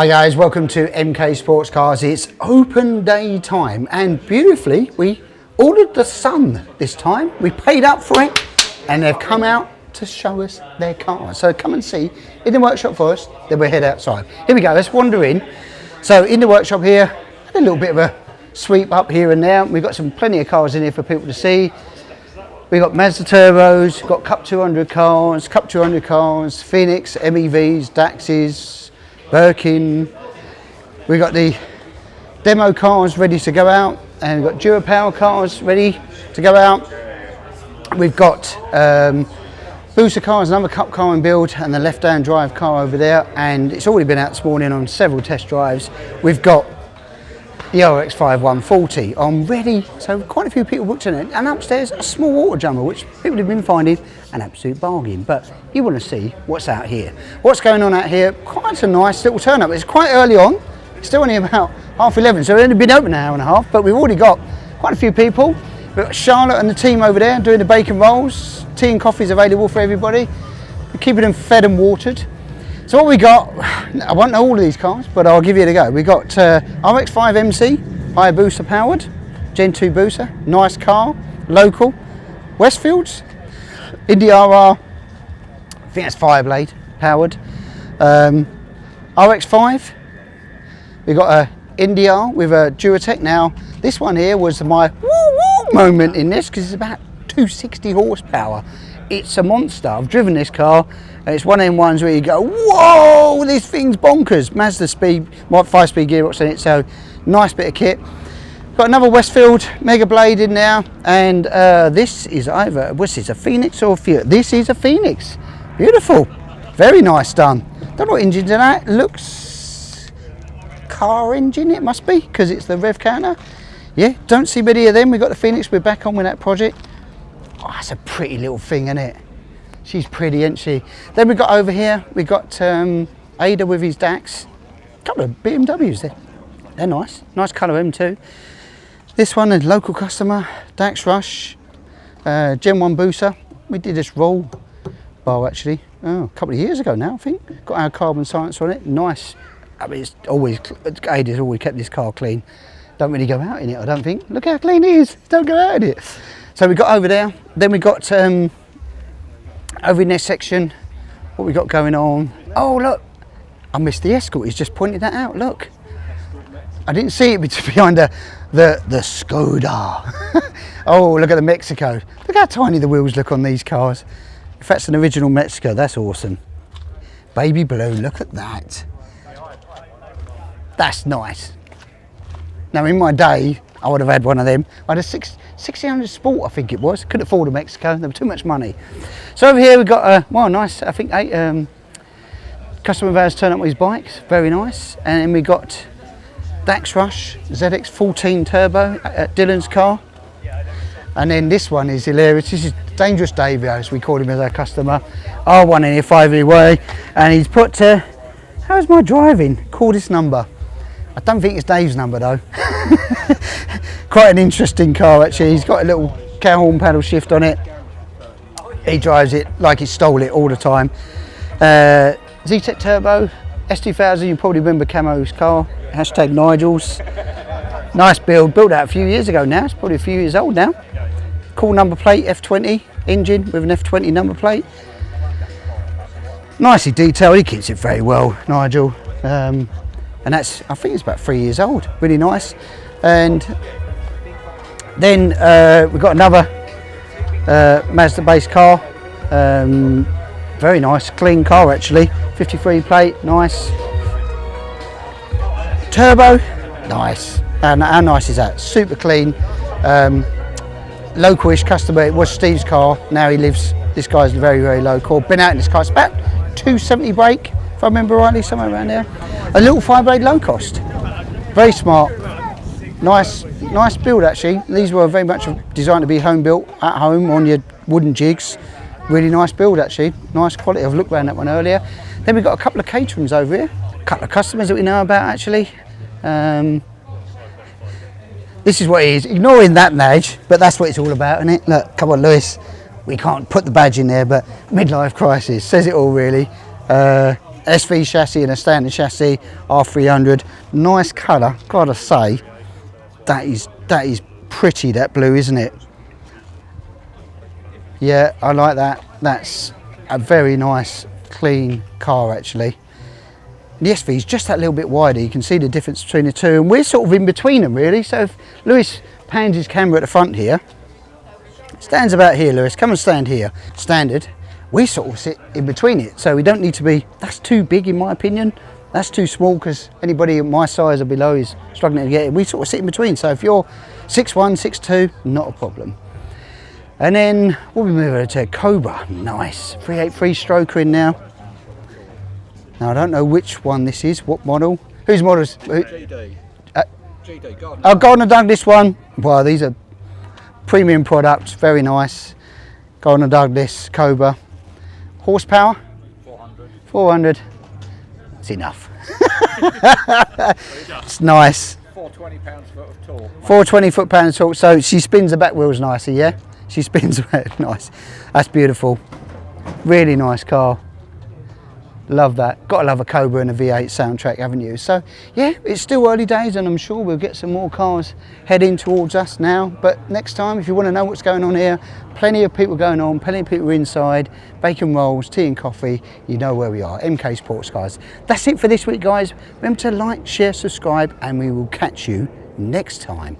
Hi guys, welcome to MK Sportscars. It's open day time and beautifully we ordered the sun this time. We paid up for it and they've come out to show us their cars. So come and see in the workshop first, then we'll head outside. Here we go, let's wander in. So in the workshop here, had a little bit of a sweep up here and there. We've got plenty of cars in here for people to see. We've got Mazda Turbos, got Cup 200 cars, Cup 200 cars, Phoenix, MEVs, Daxes, Birkin. We've got the demo cars ready to go out, and we've got Durapower cars ready to go out. We've got booster cars, another Cup car in build, and the left-hand drive car over there, and it's already been out this morning on several test drives. We've got the RX-5 140 on ready, so quite a few people booked in it. And upstairs, a small water jumper, which people have been finding an absolute bargain. But you want to see what's out here. What's going on out here? Quite a nice little turn up. It's quite early on. It's still only about 11:30, so it's only been open an hour and a half, but we've already got quite a few people. We've got Charlotte and the team over there doing the bacon rolls. Tea and coffee is available for everybody. We're keeping them fed and watered. So what we got, I won't know all of these cars, but I'll give you a go. We got RX-5 MC, high booster powered, Gen 2 booster, nice car, local, Westfields, Ind Est, I think that's Fireblade powered, RX-5, we got a Ind Est with a Duratec. Now this one here was my woo-woo moment in this because it's about 260 horsepower. It's a monster. I've driven this car and it's one of them ones where you go, whoa, this thing's bonkers. Mazda speed, 5-speed gearbox in it, so nice bit of kit. Got another Westfield Mega Blade in there, and this is either, what's this, a Phoenix or a Fiat? This is a Phoenix. Beautiful, very nice done. Don't know what engine's in that. Looks car engine, it must be, because it's the rev counter. Yeah, don't see many of them. We've got the Phoenix, we're back on with that project. Oh, that's a pretty little thing, isn't it? She's pretty, isn't she? Then we've got over here, we've got Ada with his Dax. A couple of BMWs there. They're nice. Nice colour of them too. This one, a local customer, Dax Rush, Gen 1 booster. We did this roll bar actually, a couple of years ago now, I think. Got our carbon science on it. Nice. I mean, it's always, Ada's always kept this car clean. Don't really go out in it, I don't think. Look how clean it is. Don't go out in it. So we got over there, then we got over in this section, what we got going on. Oh look, I missed the Escort, he's just pointed that out, look. I didn't see it behind the Skoda. Oh, look at the Mexico. Look how tiny the wheels look on these cars. If that's an original Mexico, that's awesome. Baby blue, look at that. That's nice. Now in my day, I would have had one of them. I had a 1600 Sport, I think it was. Couldn't afford a Mexico, there was too much money. So over here we've got a, well, nice, I think 8 customer of ours turn up with his bikes, very nice. And then we got Dax Rush, ZX14 Turbo, Dylan's car. And then this one is hilarious. This is Dangerous Dave, as we call him as our customer. R1 in here, 5 way. And he's put, how's my driving? Call this number. I don't think it's Dave's number though. Quite an interesting car actually. He's got a little cow horn paddle shift on it. He drives it like he stole it all the time. Z-Tech Turbo, S2000, you probably remember Camo's car. Hashtag Nigel's. Nice build, built out a few years ago now. It's probably a few years old now. Cool number plate, F20 engine with an F20 number plate. Nicely detailed, he keeps it very well, Nigel. And that's, I think it's about 3 years old, really nice. And then we've got another Mazda based car, very nice, clean car actually, 53 plate, nice. Turbo, nice, and how nice is that? Super clean, local-ish customer. It was Steve's car, now he lives, this guy's very, very local. Been out in this car, it's about 270 brake, if I remember rightly, somewhere around there. A little 5-blade low cost, very smart, nice build actually. These were very much designed to be home built at home on your wooden jigs. Really nice build actually, nice quality. I've looked around that one earlier. Then we've got a couple of Caterhams over here, a couple of customers that we know about actually. This is what it is, ignoring that badge, but that's what it's all about, isn't it? Look, come on Lewis, we can't put the badge in there, but midlife crisis, says it all really. SV chassis and a standard chassis, R300. Nice colour, gotta say. That is pretty, that blue, isn't it? Yeah, I like that. That's a very nice, clean car, actually. The SV is just that little bit wider. You can see the difference between the two, and we're sort of in between them, really. So if Lewis pans his camera at the front here, stands about here, Lewis, come and stand here, standard. We sort of sit in between it, so we don't need to be, that's too big in my opinion. That's too small because anybody my size or below is struggling to get it. We sort of sit in between, so if you're 6'1", 6'2", not a problem. And then we'll be moving over to Cobra. Nice, 383 stroker in now. Now I don't know which one this is, what model. Whose model is? GD. GD, Gardner. Oh, Gardner Douglas one. Well, these are premium products, very nice. Gardner Douglas, Cobra. Horsepower? 400. 400. It's enough. It's nice. 420 pounds-foot of torque. 420 foot-pounds torque. So she spins the back wheels nicely, yeah? She spins nice. That's beautiful. Really nice car. Love that. Got to love a Cobra and a V8 soundtrack, haven't you? So yeah, it's still early days, and I'm sure we'll get some more cars heading towards us now. But next time, if you want to know what's going on here, plenty of people going on, plenty of people inside, bacon rolls, tea and coffee, you know where we are, MK Sportscars. That's it for this week, guys. Remember to like, share, subscribe, and we will catch you next time.